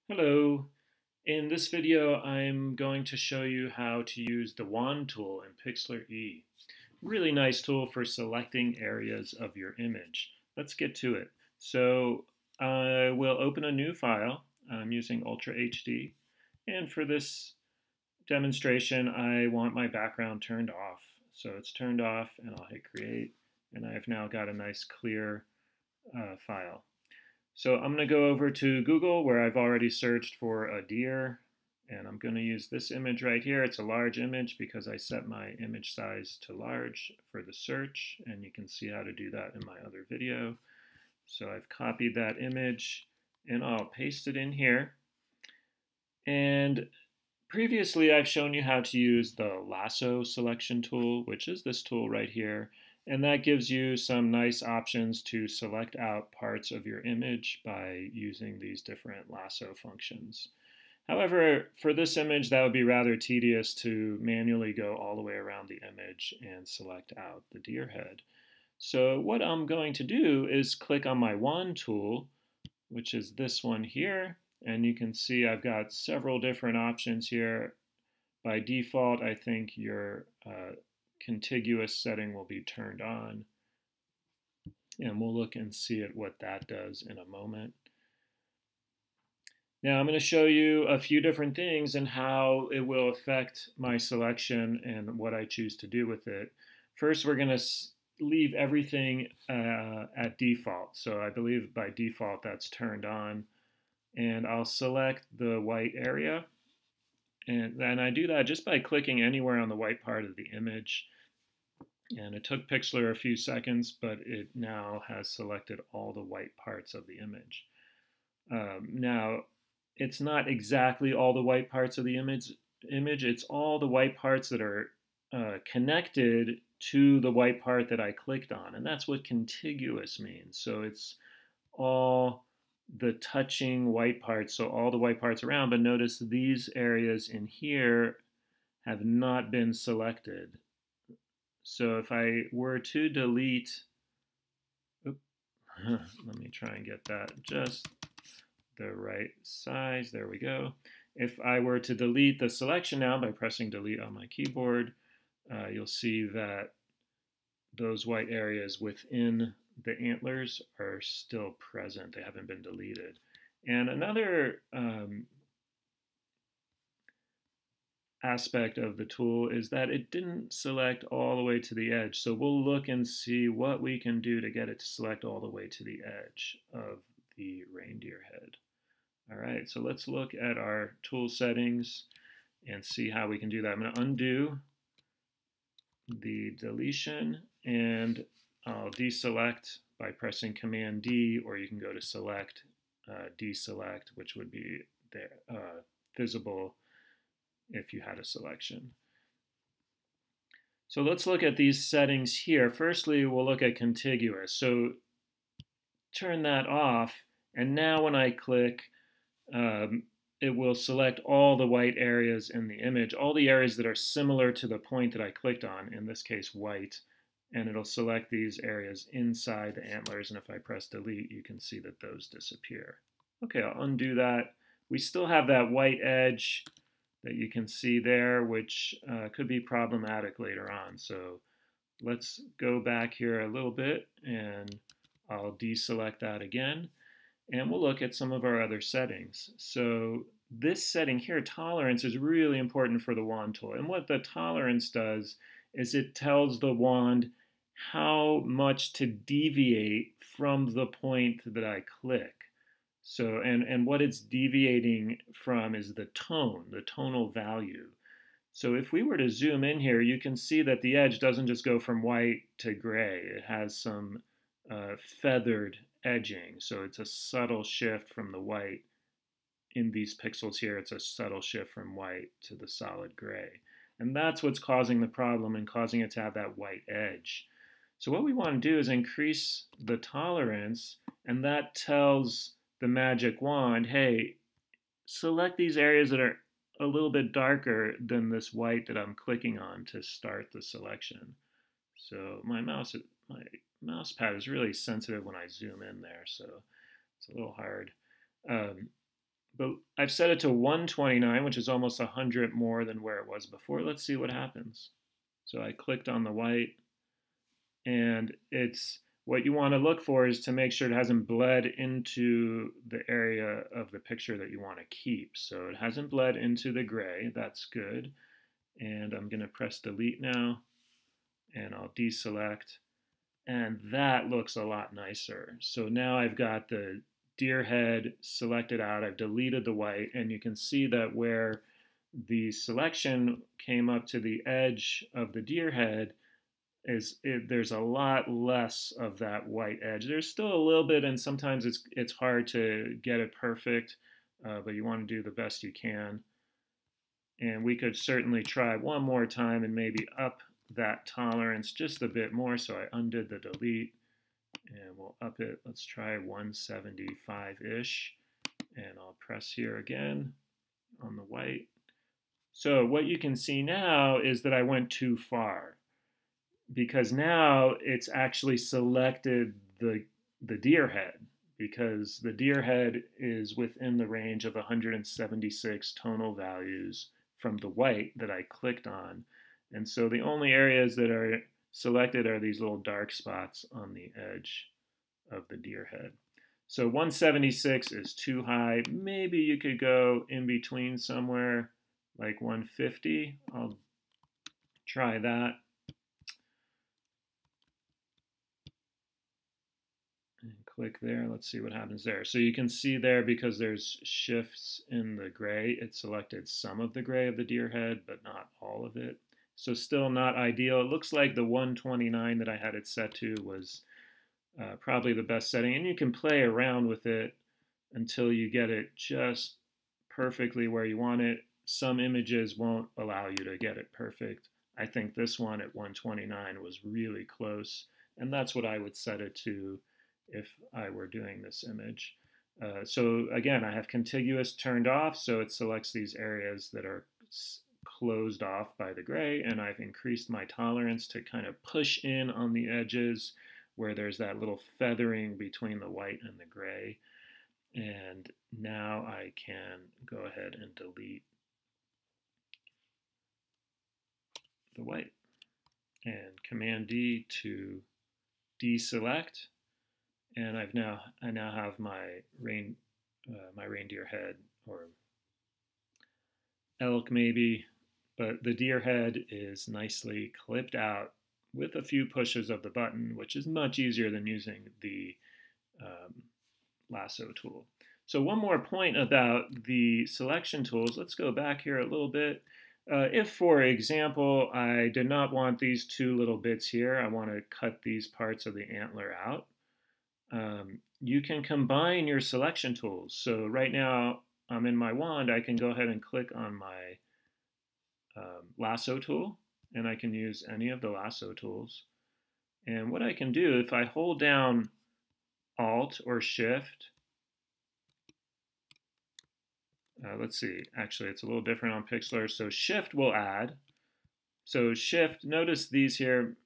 Hello. In this video, I'm going to show you how to use the Wand tool in PIXLR E. Really nice tool for selecting areas of your image. Let's get to it. So I will open a new file. I'm using Ultra HD. And for this demonstration, I want my background turned off. So it's turned off, and I'll hit Create. And I've now got a nice clear file. So I'm going to go over to Google where I've already searched for a deer, and I'm going to use this image right here. It's a large image because I set my image size to large for the search, and you can see how to do that in my other video. So I've copied that image and I'll paste it in here. And previously I've shown you how to use the lasso selection tool, which is this tool right here. And that gives you some nice options to select out parts of your image by using these different lasso functions. However, for this image, that would be rather tedious to manually go all the way around the image and select out the deer head. So what I'm going to do is click on my wand tool, which is this one here. And you can see I've got several different options here. By default, I think your contiguous setting will be turned on, and we'll look and see at what that does in a moment. Now I'm going to show you a few different things and how it will affect my selection and what I choose to do with it. First, we're going to leave everything at default. So I believe by default that's turned on, and I'll select the white area. And then I do that just by clicking anywhere on the white part of the image. And it took PIXLR a few seconds, but it now has selected all the white parts of the image. Now, it's not exactly all the white parts of the image. It's all the white parts that are connected to the white part that I clicked on. And that's what contiguous means. So it's all the touching white parts, so all the white parts around, but notice these areas in here have not been selected. So if I were to delete, let me try and get that just the right size, there we go. If I were to delete the selection now by pressing delete on my keyboard, you'll see that those white areas within the antlers are still present. They haven't been deleted. And another aspect of the tool is that it didn't select all the way to the edge. So we'll look and see what we can do to get it to select all the way to the edge of the reindeer head. All right, so let's look at our tool settings and see how we can do that. I'm going to undo the deletion, and I'll deselect by pressing Command D, or you can go to Select, deselect, which would be there, visible if you had a selection. So let's look at these settings here. Firstly, we'll look at contiguous. So turn that off, and now when I click, it will select all the white areas in the image, all the areas that are similar to the point that I clicked on, in this case white, and it'll select these areas inside the antlers, and if I press delete, you can see that those disappear. Okay, I'll undo that. We still have that white edge that you can see there, which could be problematic later on. So let's go back here a little bit, and I'll deselect that again. And we'll look at some of our other settings. So this setting here, tolerance, is really important for the wand tool. And what the tolerance does is it tells the wand how much to deviate from the point that I click. So, and what it's deviating from is the tone, the tonal value. So if we were to zoom in here, you can see that the edge doesn't just go from white to gray. It has some feathered edging. So it's a subtle shift from the white. In these pixels here, it's a subtle shift from white to the solid gray. And that's what's causing the problem and causing it to have that white edge. So what we want to do is increase the tolerance, and that tells the magic wand, hey, select these areas that are a little bit darker than this white that I'm clicking on to start the selection. So my mouse pad is really sensitive when I zoom in there, so it's a little hard. but I've set it to 129, which is almost 100 more than where it was before. Let's see what happens. So I clicked on the white, and it's what you want to look for is to make sure it hasn't bled into the area of the picture that you want to keep. So it hasn't bled into the gray. That's good. And I'm going to press delete now, and I'll deselect. And that looks a lot nicer. So now I've got the deer head selected out. I've deleted the white, and you can see that where the selection came up to the edge of the deer head, there's a lot less of that white edge. There's still a little bit, and sometimes it's hard to get it perfect, but you want to do the best you can. And we could certainly try one more time and maybe up that tolerance just a bit more. So I undid the delete, and we'll up it. Let's try 175-ish, and I'll press here again on the white. So what you can see now is that I went too far, because now it's actually selected the deer head, because the deer head is within the range of 176 tonal values from the white that I clicked on. And so the only areas that are selected are these little dark spots on the edge of the deer head. So 176 is too high. Maybe you could go in between somewhere like 150. I'll try that. And click there. Let's see what happens there. So you can see there, because there's shifts in the gray, it selected some of the gray of the deer head, but not all of it. So still not ideal. It looks like the 129 that I had it set to was probably the best setting. And you can play around with it until you get it just perfectly where you want it. Some images won't allow you to get it perfect. I think this one at 129 was really close, and that's what I would set it to if I were doing this image. So again, I have contiguous turned off, so it selects these areas that are closed off by the gray, and I've increased my tolerance to kind of push in on the edges where there's that little feathering between the white and the gray. And now I can go ahead and delete the white, and Command D to deselect. And I now have my reindeer head, or elk maybe, but the deer head is nicely clipped out with a few pushes of the button, which is much easier than using the lasso tool. So one more point about the selection tools. Let's go back here a little bit. If, for example, I did not want these two little bits here, I want to cut these parts of the antler out, you can combine your selection tools. So right now I'm in my wand, I can go ahead and click on my lasso tool, and I can use any of the lasso tools. And what I can do, if I hold down Alt or Shift, let's see, actually it's a little different on PIXLR. So Shift will add. So Shift, notice these here,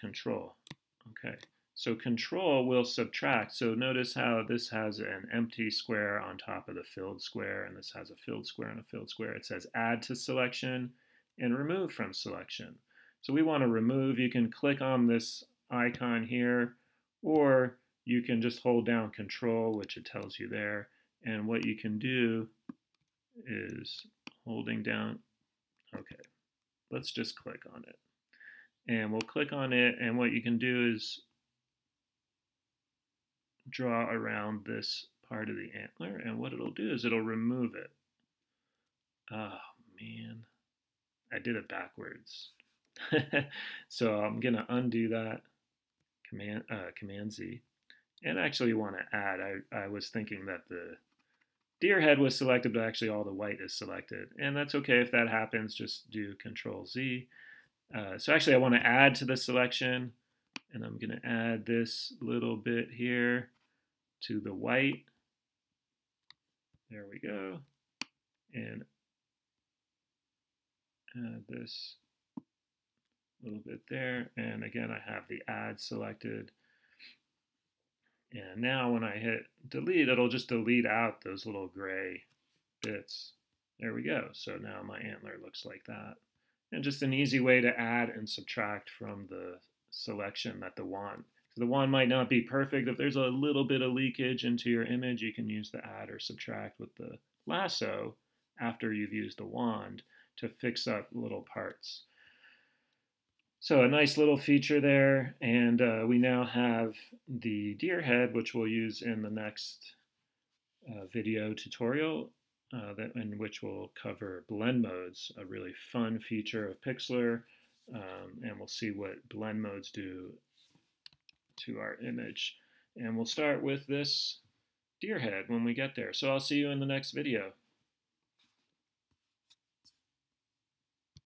Control. Okay, so Control will subtract. So notice how this has an empty square on top of the filled square, and this has a filled square and a filled square. It says Add to Selection and Remove from Selection. So we want to remove. You can click on this icon here, or you can just hold down Control, which it tells you there. And what you can do is holding down, okay, let's just click on it. And we'll click on it, and what you can do is draw around this part of the antler, and what it'll do is it'll remove it. Oh man, I did it backwards. So I'm gonna undo that, Command Z. And actually you want to add, I was thinking that the deer head was selected, but actually all the white is selected. And that's okay if that happens, just do Control Z. So actually I want to add to the selection, and I'm going to add this little bit here to the white. There we go. And add this little bit there. And again, I have the add selected. And now when I hit delete, it'll just delete out those little gray bits. There we go. So now my antler looks like that. And just an easy way to add and subtract from the selection that the wand. So the wand might not be perfect. If there's a little bit of leakage into your image, you can use the add or subtract with the lasso after you've used the wand to fix up little parts. So a nice little feature there, and we now have the deer head, which we'll use in the next video tutorial, in which we'll cover blend modes, a really fun feature of PIXLR, and we'll see what blend modes do to our image. And we'll start with this deer head when we get there. So I'll see you in the next video.